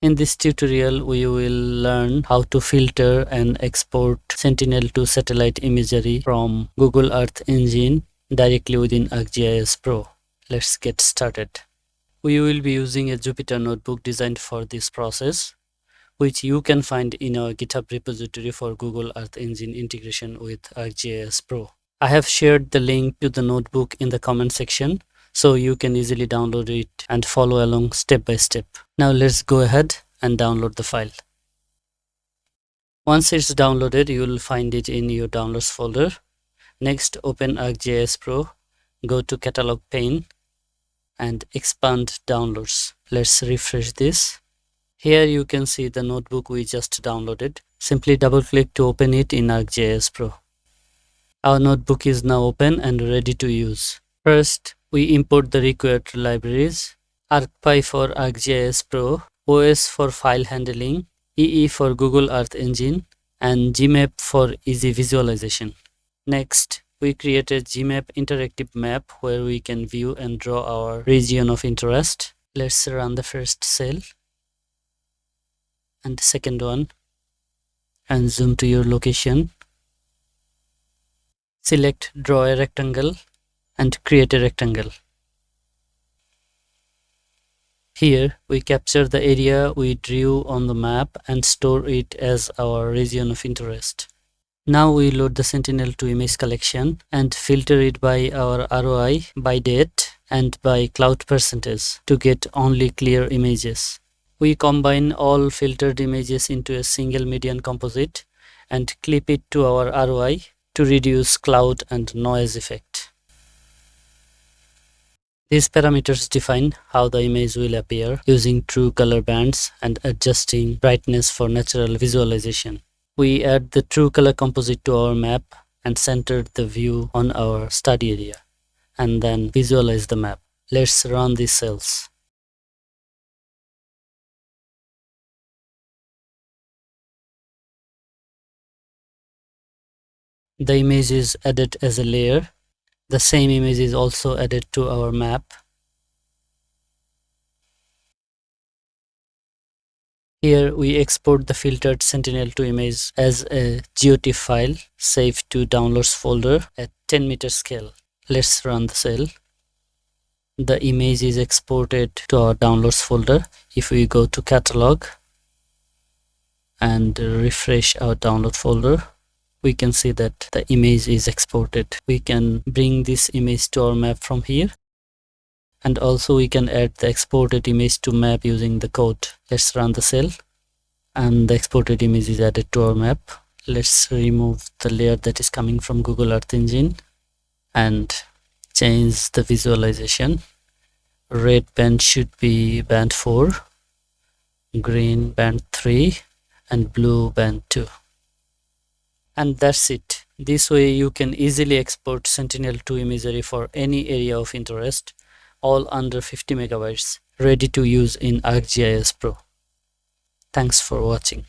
In this tutorial, we will learn how to filter and export Sentinel-2 satellite imagery from Google Earth Engine directly within ArcGIS Pro. Let's get started. We will be using a Jupyter notebook designed for this process, which you can find in our GitHub repository for Google Earth Engine integration with ArcGIS Pro. I have shared the link to the notebook in the comment section, so you can easily download it and follow along step by step. Now let's go ahead and download the file. Once it's downloaded, you will find it in your downloads folder. Next, open ArcGIS Pro, go to catalog pane and expand downloads. Let's refresh this. Here you can see the notebook we just downloaded. Simply double click to open it in ArcGIS Pro. Our notebook is now open and ready to use. First, we import the required libraries: arcpy for ArcGIS Pro, OS for file handling, EE for Google Earth Engine, and geemap for easy visualization. Next, we create a geemap interactive map where we can view and draw our region of interest. Let's run the first cell and the second one and zoom to your location. Select draw a rectangle and create a rectangle. Here we capture the area we drew on the map and store it as our region of interest. Now we load the Sentinel-2 image collection and filter it by our ROI, by date, and by cloud percentage to get only clear images. We combine all filtered images into a single median composite and clip it to our ROI to reduce cloud and noise effect. These parameters define how the image will appear using true color bands and adjusting brightness for natural visualization. We add the true color composite to our map and center the view on our study area, and then visualize the map. Let's run these cells. The image is added as a layer. The same image is also added to our map. Here we export the filtered Sentinel-2 image as a GeoTIFF file saved to downloads folder at 10 meter scale. Let's run the cell. The image is exported to our downloads folder. If we go to catalog and refresh our download folder, we can see that the image is exported. We can bring this image to our map from here, and also we can add the exported image to map using the code. Let's run the cell and the exported image is added to our map. Let's remove the layer that is coming from Google Earth Engine and change the visualization. Red band should be band 4, green band 3, and blue band 2. And that's it. This way you can easily export Sentinel-2 imagery for any area of interest, all under 50 megabytes, ready to use in ArcGIS Pro. Thanks for watching.